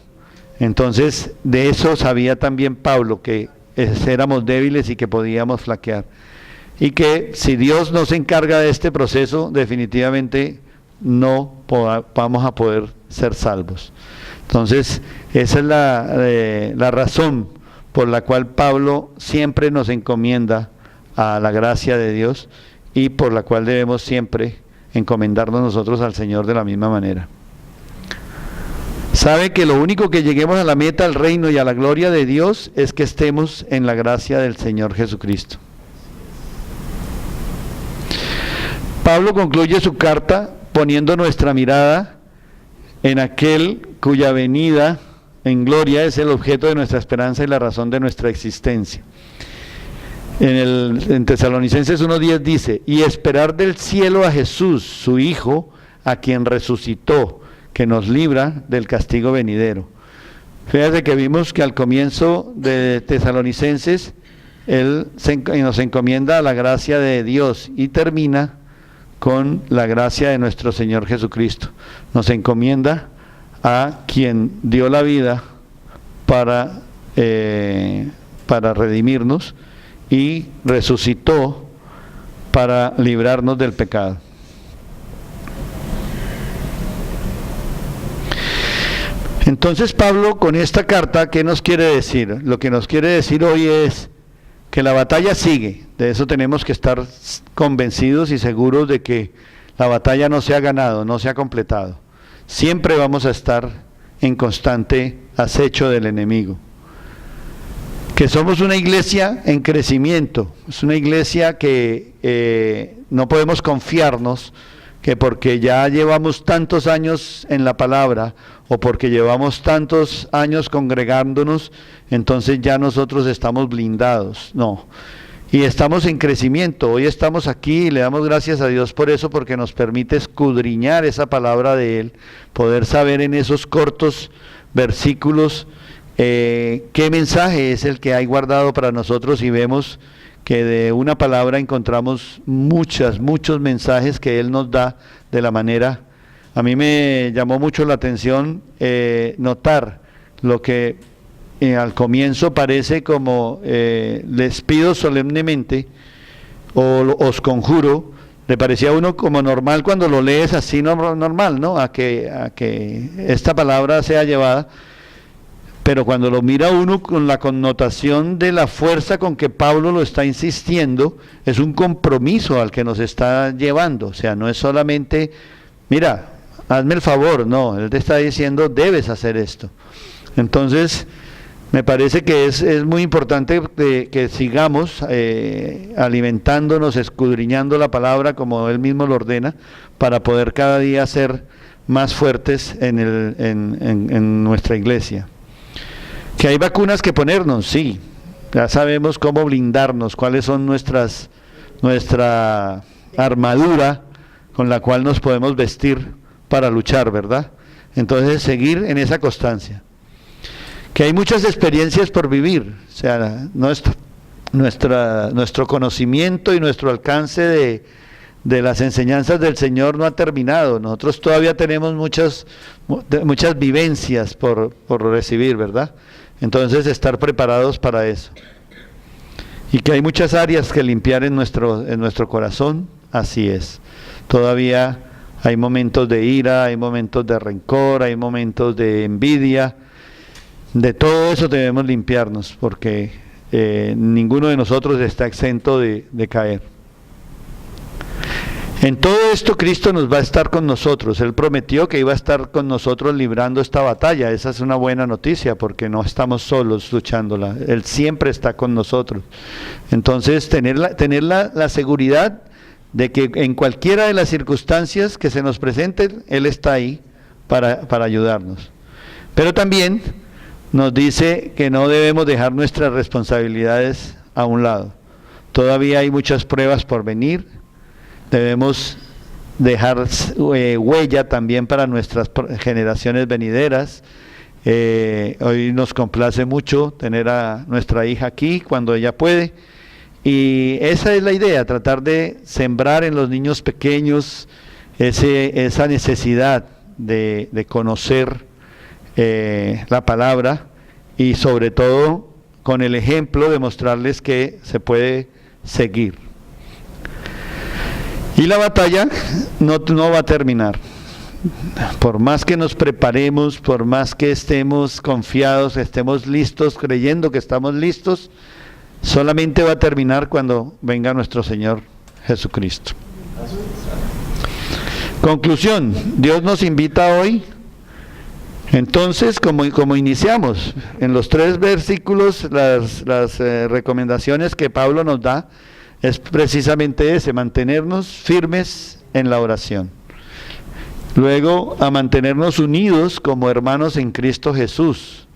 Entonces, de eso sabía también Pablo, que éramos débiles y que podíamos flaquear. Y que si Dios no se encarga de este proceso, definitivamente no vamos a poder ser salvos. Entonces, esa es la razón por la cual Pablo siempre nos encomienda a la gracia de Dios y por la cual debemos siempre encomendarnos nosotros al Señor de la misma manera. Sabe que lo único que lleguemos a la meta, al reino y a la gloria de Dios es que estemos en la gracia del Señor Jesucristo. Pablo concluye su carta poniendo nuestra mirada en aquel cuya venida en gloria es el objeto de nuestra esperanza y la razón de nuestra existencia. En Tesalonicenses 1:10 dice, y esperar del cielo a Jesús, su Hijo, a quien resucitó, que nos libra del castigo venidero. Fíjate que vimos que al comienzo de Tesalonicenses, él nos encomienda a la gracia de Dios y termina con la gracia de nuestro Señor Jesucristo. Nos encomienda a quien dio la vida para redimirnos y resucitó para librarnos del pecado. Entonces Pablo con esta carta, ¿qué nos quiere decir? Lo que nos quiere decir hoy es que la batalla sigue. De eso tenemos que estar convencidos y seguros de que la batalla no se ha ganado, no se ha completado. Siempre vamos a estar en constante acecho del enemigo. Que somos una iglesia en crecimiento, es una iglesia que no podemos confiarnos que porque ya llevamos tantos años en la palabra o porque llevamos tantos años congregándonos, entonces ya nosotros estamos blindados. No, y estamos en crecimiento. Hoy estamos aquí y le damos gracias a Dios por eso, porque nos permite escudriñar esa palabra de Él, poder saber en esos cortos versículos qué mensaje es el que hay guardado para nosotros, y vemos que de una palabra encontramos muchos mensajes que Él nos da de la manera. A mí me llamó mucho la atención notar lo que al comienzo parece como les pido solemnemente o os conjuro. Le parecía a uno como normal cuando lo lees así normal, ¿no? A que esta palabra sea llevada. Pero cuando lo mira uno con la connotación de la fuerza con que Pablo lo está insistiendo, es un compromiso al que nos está llevando. O sea, no es solamente, mira, hazme el favor, no, él te está diciendo, debes hacer esto. Entonces, me parece que es muy importante que sigamos alimentándonos, escudriñando la palabra como él mismo lo ordena, para poder cada día ser más fuertes en nuestra iglesia. Que hay vacunas que ponernos, sí, ya sabemos cómo blindarnos, cuáles son nuestra armadura con la cual nos podemos vestir para luchar, ¿verdad? Entonces seguir en esa constancia. Que hay muchas experiencias por vivir, o sea, nuestro conocimiento y nuestro alcance de las enseñanzas del Señor no ha terminado. Nosotros todavía tenemos muchas vivencias por recibir, ¿verdad? Entonces estar preparados para eso. Y que hay muchas áreas que limpiar en nuestro corazón, así es. Todavía hay momentos de ira, hay momentos de rencor, hay momentos de envidia. De todo eso debemos limpiarnos, porque ninguno de nosotros está exento de caer. En todo esto Cristo nos va a estar con nosotros. Él prometió que iba a estar con nosotros librando esta batalla. Esa es una buena noticia porque no estamos solos luchándola. Él siempre está con nosotros. Entonces, tener la seguridad de que en cualquiera de las circunstancias que se nos presenten, Él está ahí para ayudarnos. Pero también nos dice que no debemos dejar nuestras responsabilidades a un lado. Todavía hay muchas pruebas por venir. Debemos dejar huella también para nuestras generaciones venideras. Hoy nos complace mucho tener a nuestra hija aquí cuando ella puede. Y esa es la idea, tratar de sembrar en los niños pequeños esa necesidad de conocer la palabra y sobre todo con el ejemplo de mostrarles que se puede seguir. Y la batalla no va a terminar. Por más que nos preparemos, por más que estemos confiados, estemos listos, creyendo que estamos listos, solamente va a terminar cuando venga nuestro Señor Jesucristo. Conclusión, Dios nos invita hoy, entonces, como iniciamos, en los 3 versículos, las recomendaciones que Pablo nos da, es precisamente ese, mantenernos firmes en la oración. Luego, a mantenernos unidos como hermanos en Cristo Jesús,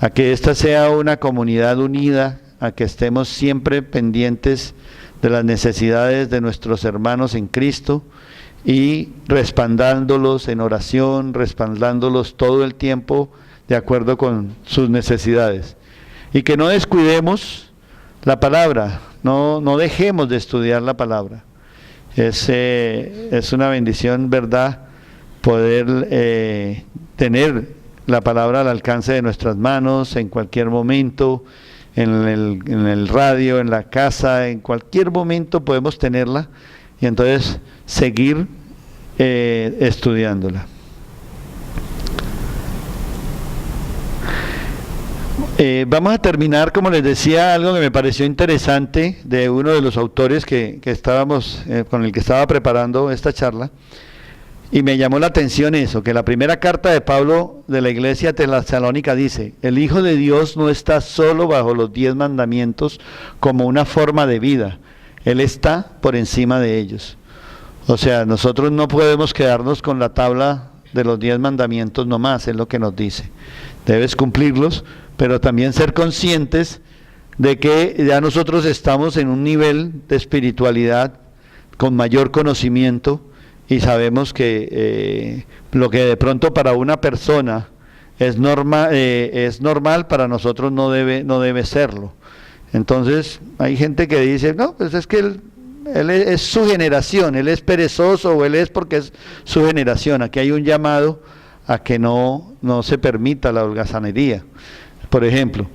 a que esta sea una comunidad unida, a que estemos siempre pendientes de las necesidades de nuestros hermanos en Cristo y respaldándolos en oración, respaldándolos todo el tiempo de acuerdo con sus necesidades. Y que no descuidemos la palabra, no dejemos de estudiar la palabra. Es una bendición, ¿verdad?, poder tener la palabra al alcance de nuestras manos en cualquier momento, en el radio, en la casa, en cualquier momento podemos tenerla y entonces seguir estudiándola. Vamos a terminar, como les decía, algo que me pareció interesante de uno de los autores con el que estaba preparando esta charla, y me llamó la atención eso, que la primera carta de Pablo de la iglesia tesalónica dice: el Hijo de Dios no está solo bajo los 10 mandamientos como una forma de vida, Él está por encima de ellos. O sea, nosotros no podemos quedarnos con la tabla de los 10 mandamientos nomás, es lo que nos dice. Debes cumplirlos, pero también ser conscientes de que ya nosotros estamos en un nivel de espiritualidad con mayor conocimiento y sabemos que lo que de pronto para una persona es normal, para nosotros no debe serlo. Entonces hay gente que dice, no, pues es que él es su generación, él es perezoso o él es porque es su generación. Aquí hay un llamado a que no se permita la holgazanería, por ejemplo.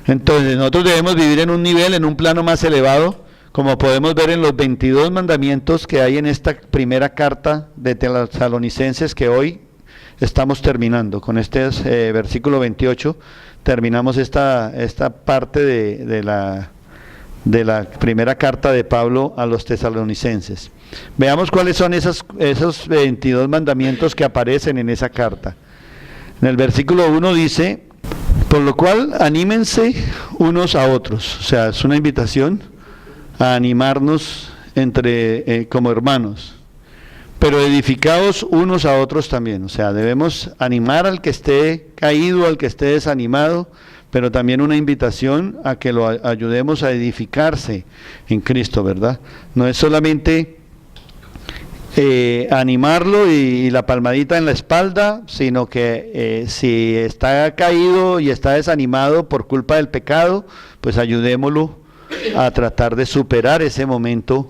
Entonces nosotros debemos vivir en un nivel, en un plano más elevado, como podemos ver en los 22 mandamientos que hay en esta primera carta de Tesalonicenses que hoy estamos terminando. Con este versículo 28 terminamos esta parte de la primera carta de Pablo a los tesalonicenses. Veamos cuáles son esos 22 mandamientos que aparecen en esa carta. En el versículo 1 dice: por lo cual anímense unos a otros. O sea, es una invitación a animarnos como hermanos, pero edificaos unos a otros también. O sea, debemos animar al que esté caído, al que esté desanimado, pero también una invitación a que lo ayudemos a edificarse en Cristo, ¿verdad? No es solamente animarlo y la palmadita en la espalda, sino que si está caído y está desanimado por culpa del pecado, pues ayudémoslo a tratar de superar ese momento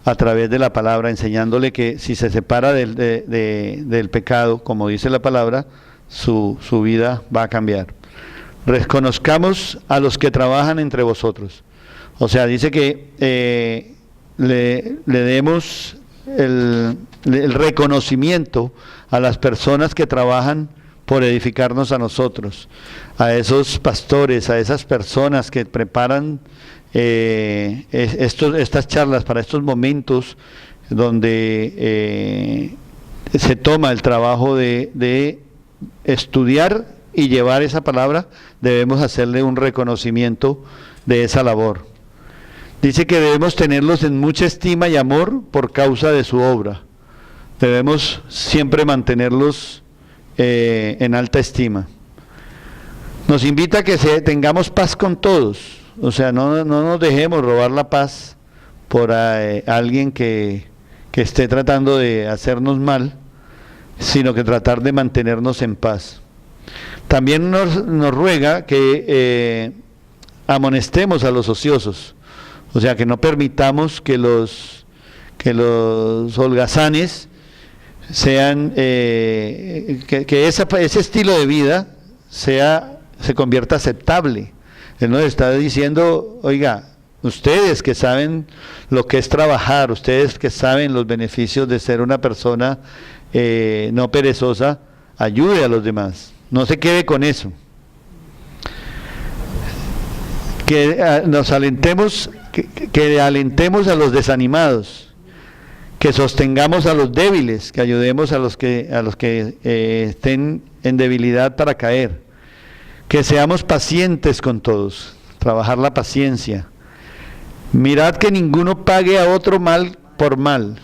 a través de la palabra, enseñándole que si se separa del pecado, como dice la palabra, su vida va a cambiar. Reconozcamos a los que trabajan entre vosotros. O sea, dice que le demos el reconocimiento a las personas que trabajan por edificarnos a nosotros, a esos pastores, a esas personas que preparan estas charlas para estos momentos donde se toma el trabajo de estudiar y llevar esa palabra, debemos hacerle un reconocimiento de esa labor. Dice que debemos tenerlos en mucha estima y amor por causa de su obra. Debemos siempre mantenerlos en alta estima. Nos invita a que tengamos paz con todos, o sea, no nos dejemos robar la paz por alguien que esté tratando de hacernos mal, sino que tratar de mantenernos en paz. También nos ruega que amonestemos a los ociosos, o sea, que no permitamos que los holgazanes sean, que ese estilo de vida se convierta aceptable. Él nos está diciendo, oiga, ustedes que saben lo que es trabajar, ustedes que saben los beneficios de ser una persona no perezosa, ayude a los demás, no se quede con eso. Que nos alentemos, que alentemos a los desanimados, que sostengamos a los débiles, que ayudemos a los que estén en debilidad para caer, que seamos pacientes con todos, trabajar la paciencia. Mirad que ninguno pague a otro mal por mal.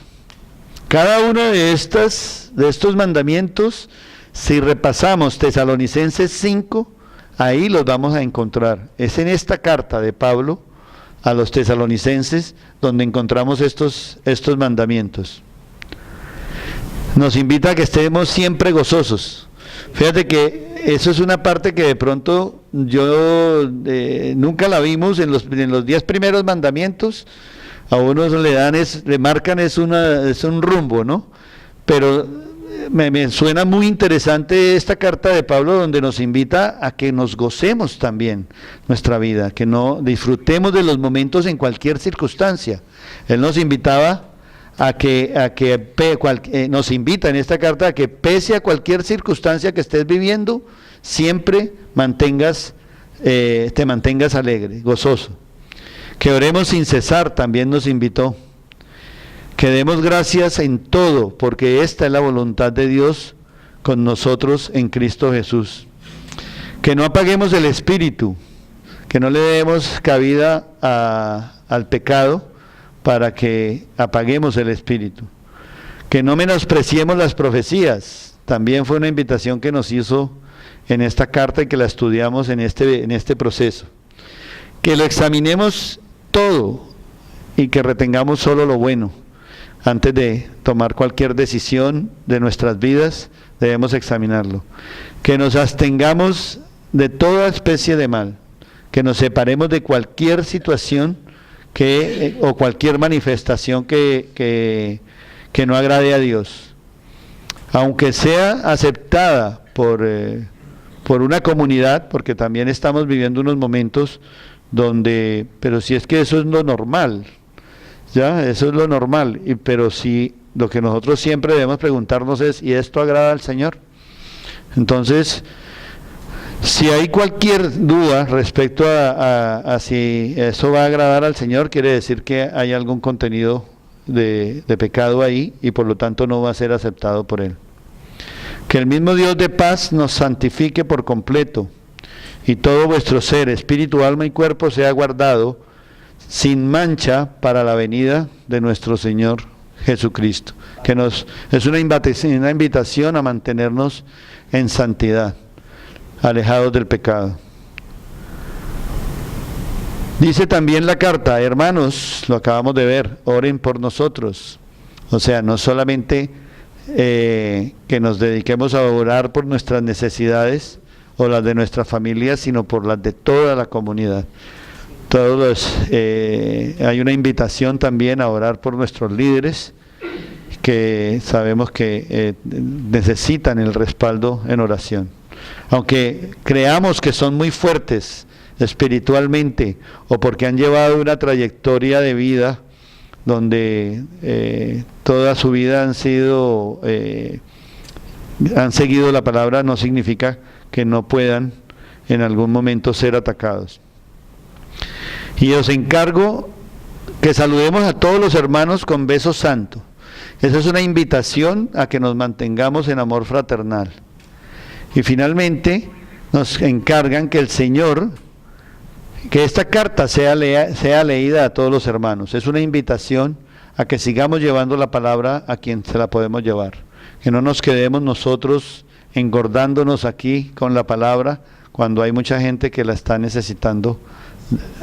Cada uno de estos mandamientos, si repasamos Tesalonicenses 5, ahí los vamos a encontrar. Es en esta carta de Pablo a los tesalonicenses donde encontramos estos mandamientos. Nos invita a que estemos siempre gozosos. Fíjate que eso es una parte que de pronto nunca la vimos en los 10 primeros mandamientos. A unos le marcan es un rumbo, ¿no? Pero me suena muy interesante esta carta de Pablo donde nos invita a que nos gocemos también nuestra vida, que no disfrutemos de los momentos en cualquier circunstancia. Él nos invitaba nos invita en esta carta a que pese a cualquier circunstancia que estés viviendo, siempre te mantengas alegre, gozoso. Que oremos sin cesar, también nos invitó. Que demos gracias en todo, porque esta es la voluntad de Dios con nosotros en Cristo Jesús. Que no apaguemos el espíritu, que no le demos cabida al pecado para que apaguemos el espíritu. Que no menospreciemos las profecías, también fue una invitación que nos hizo en esta carta y que la estudiamos en este proceso. Que lo examinemos todo y que retengamos solo lo bueno. Antes de tomar cualquier decisión de nuestras vidas, debemos examinarlo. Que nos abstengamos de toda especie de mal, que nos separemos de cualquier situación o cualquier manifestación que no agrade a Dios. Aunque sea aceptada por una comunidad, porque también estamos viviendo unos momentos donde, pero si es que eso es lo normal, ya, eso es lo normal, pero si lo que nosotros siempre debemos preguntarnos es, ¿y esto agrada al Señor? Entonces, si hay cualquier duda respecto a si eso va a agradar al Señor, quiere decir que hay algún contenido de pecado ahí y por lo tanto no va a ser aceptado por Él. Que el mismo Dios de paz nos santifique por completo y todo vuestro ser, espíritu, alma y cuerpo sea guardado sin mancha para la venida de nuestro Señor Jesucristo. Que es una invitación a mantenernos en santidad, alejados del pecado. Dice también la carta, hermanos, lo acabamos de ver, oren por nosotros. O sea, no solamente que nos dediquemos a orar por nuestras necesidades o las de nuestra familia, sino por las de toda la comunidad. Hay una invitación también a orar por nuestros líderes, que sabemos que necesitan el respaldo en oración. Aunque creamos que son muy fuertes espiritualmente o porque han llevado una trayectoria de vida donde toda su vida han seguido la palabra, no significa que no puedan en algún momento ser atacados. Y os encargo que saludemos a todos los hermanos con beso santo. Esa es una invitación a que nos mantengamos en amor fraternal. Y finalmente nos encargan que el Señor, que esta carta sea leída a todos los hermanos. Es una invitación a que sigamos llevando la palabra a quien se la podemos llevar. Que no nos quedemos nosotros engordándonos aquí con la palabra cuando hay mucha gente que la está necesitando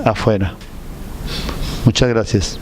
afuera. Muchas gracias.